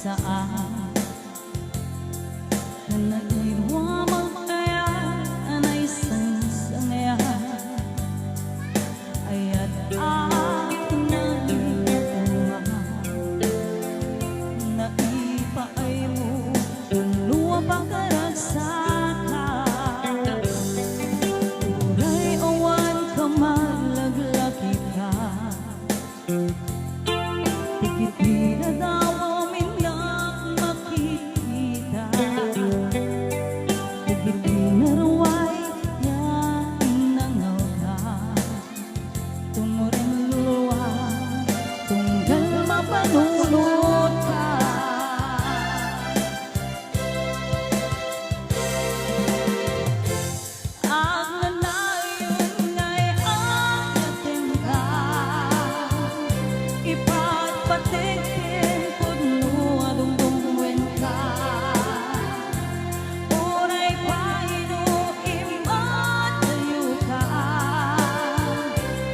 saan naiwa magkaya na isang sangaya ayat ako naiwa naipaay mo luwa pagkaragsaka uray awan ka malaglaki ka tikit na daw panunod ka ang nanayon nga'y ayatin ka ipagpatikin puno adungdungwen ka uray paino imatayo ka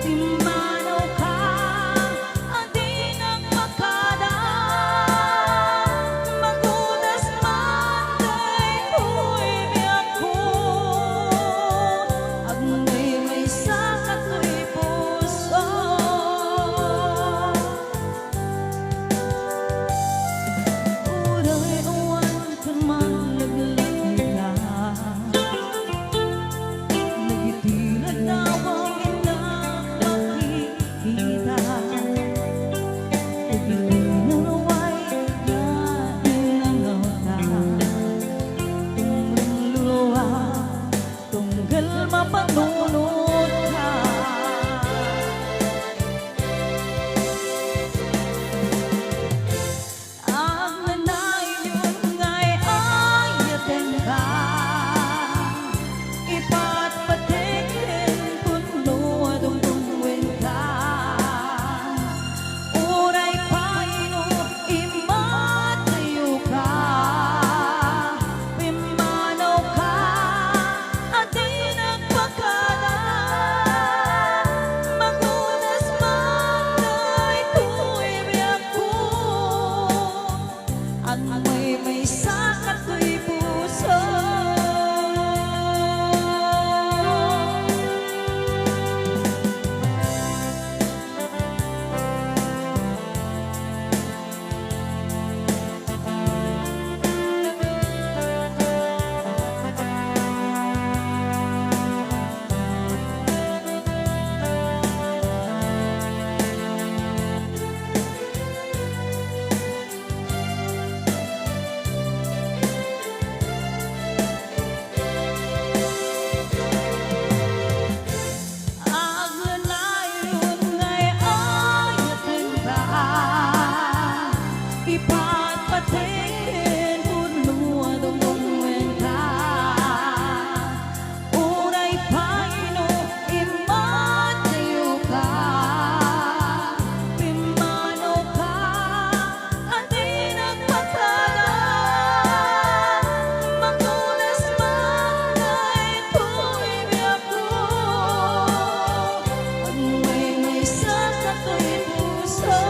timanaw ka mapanunod ka ang nanayon nga'y ayatin ka ipagpatikin puno adungdungwen ka uray paino imatayo ka pimanaw ka may sakat ko'y puso ipagpatikin puno adungdungwen ka uray paino imatayo ka pimanaw ka at di nagpataga magulas man ay tuwibig ako at may sakat ko'y puso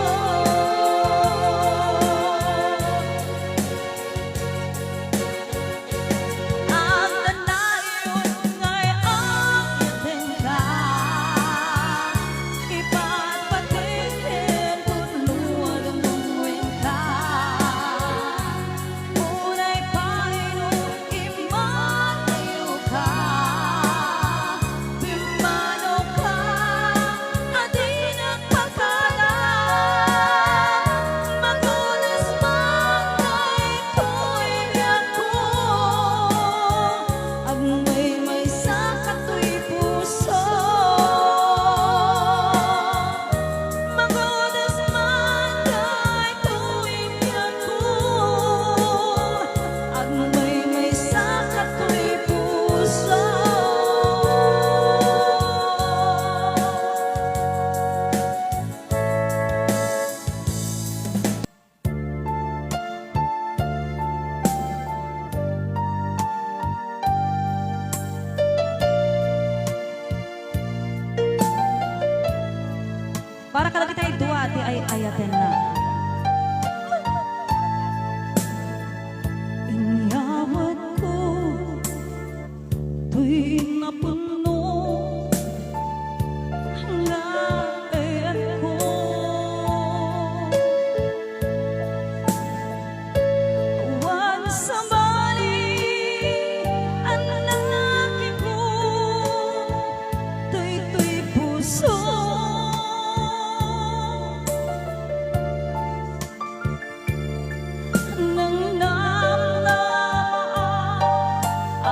para kalau kita itu hati ayatin na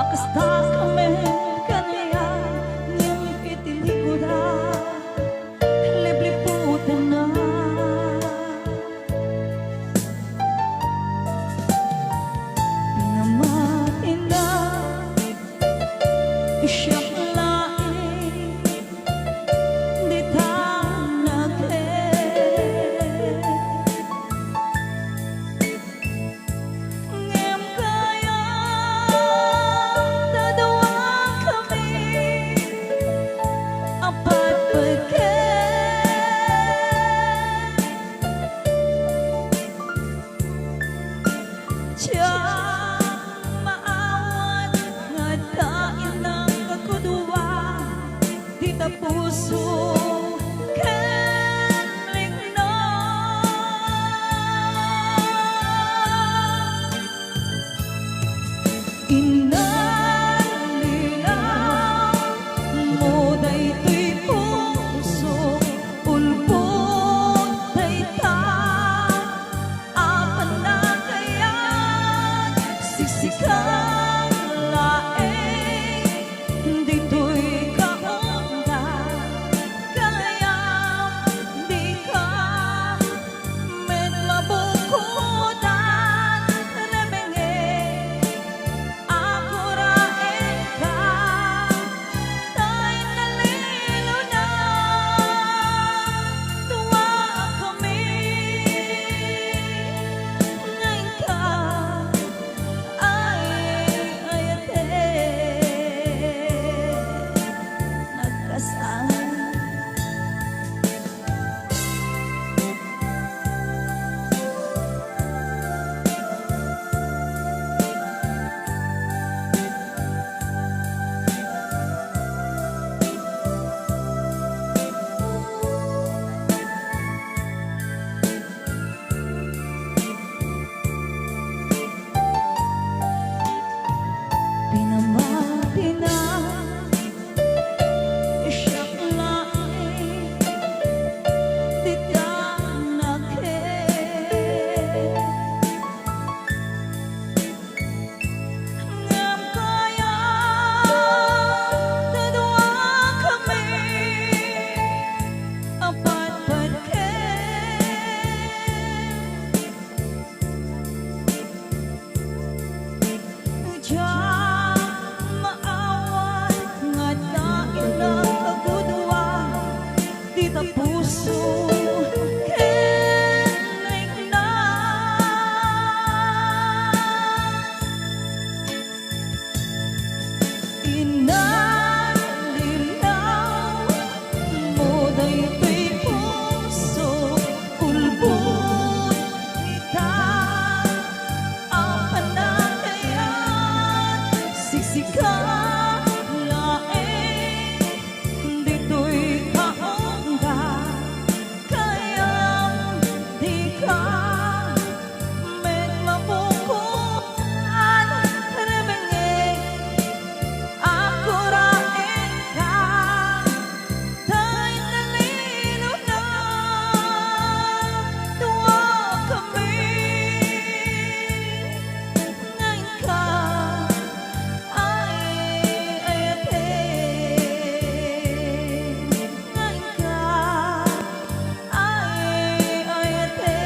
Akasta kami kanaya niyang itinigura libliputan na pinamati na siya laing di tanaghe ngem kaya tadawa kami apat pagkat Tiyang maawat nga tain ng kakudwa di ta puso kanling na inalilaw mo daytoy puso ulbot dayta apan na kaya sisikang laeng dito'y kaongga kaya di ka med mabukutan remenge ako raeng ka tayo nalilo na tuwa kami ngayon ka ay ayate nagkasama pinamati na siyang laing di tanaghe ngam kaya tadwa kami apat pagkat Tiyang maawat nga tain ng kakudwa di ta puso kanling na inalilaw mo daytoy puso ulbot ita apan na kaya sisikang laeng dito'y kaongga kaya di ka med mabukuan remenge ako raeng ka tayo nalilo na tuwa kami ngayon ka ay ayate ngayon ka ay ayate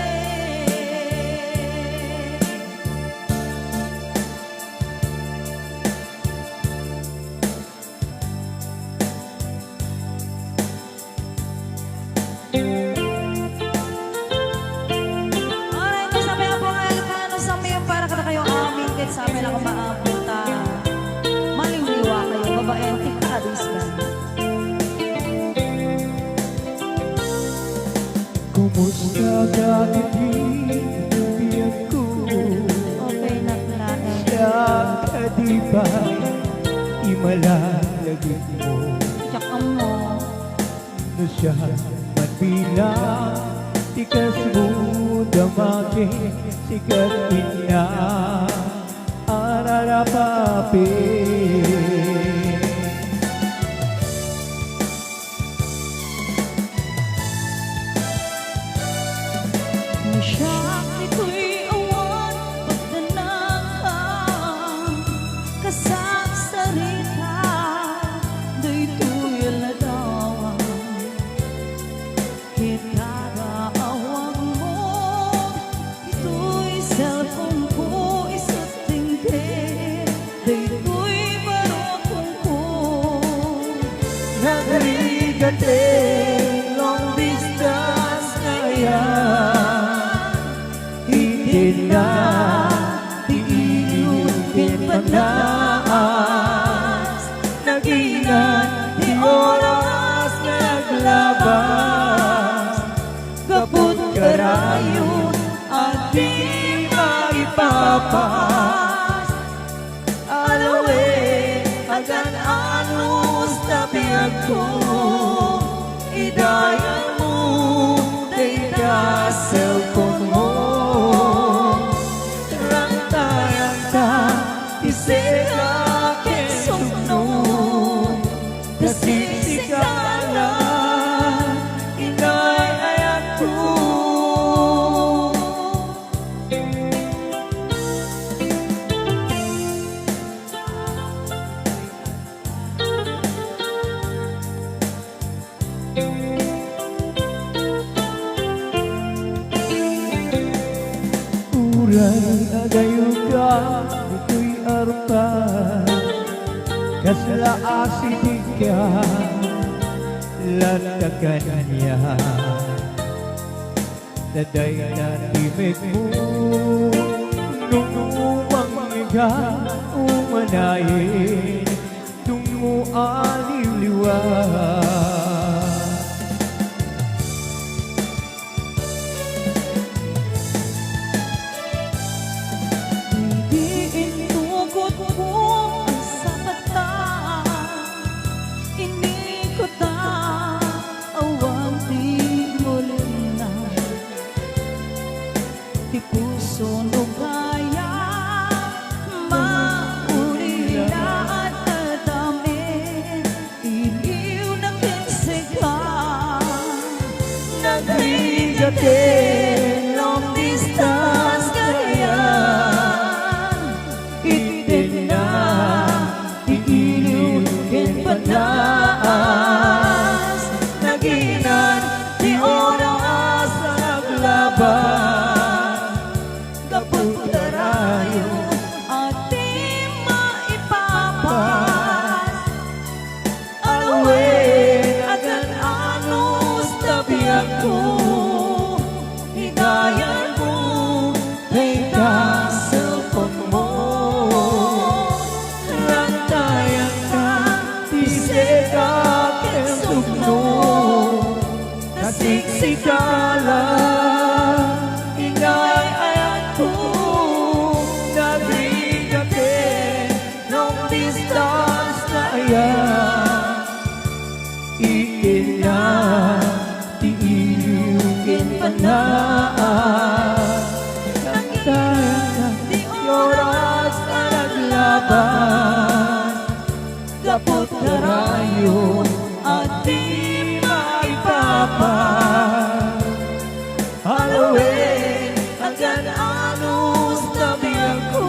Alright, kasabay ang mga Ilocano sa mayo para kada kayo amin kahit sa amin ako maabuta maliliwa kayo babaeng tikadis ba Kumusta ka kaibigan ko? okay na laeng Kaya di ba imalalagay mo tsaka mo na siya man bilang tikas mo damaki sikat ina ararapapin siya ito'y awan pagdanang ka kasang Itin na tiilukin panas Nagilan di oras na naglabas Kaput karayo at di maipapas Alawe agan anus tabi ako Idayan mo dayta cellphone mo Rantayan ka isira kesumno Kasisikala inay ayat ko Uray agayong ka, ito'y arpan Kasla asidig ka, latakan niya Daday na timid mo, nung umangga umanayin Nung mo aliliwan Iintukot mo ang sapata Inikot na awang di muli na Di puso no kaya maulila at nadami Iliw na kinsika Nagbigatin long distance kaya Itin na iilukin panas Naginan di oras na naglaban Kaput karayo at di maipapas Alawin agan anus tabi ako Higayan mo Teka cellphone mo Rantayan ka Tiseka kesugno Kasiksikala Ingay ayat ko Nagrigatin Nung distance na ayan Itin na tiilukin panas Kantayan na di oras na naglaban Kaput karayo at di maipapan Halawin hanggang anus tabi ako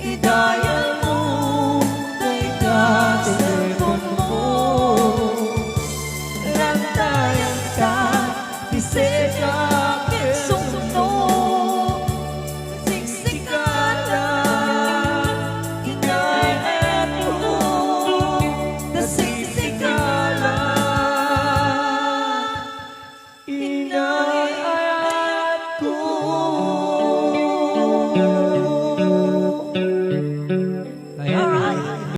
Idayan mo dayta cellphone mo Rantayan ka Iseka Sumno Siksikala Ingay eto Kasiksikala Ingay ayat ko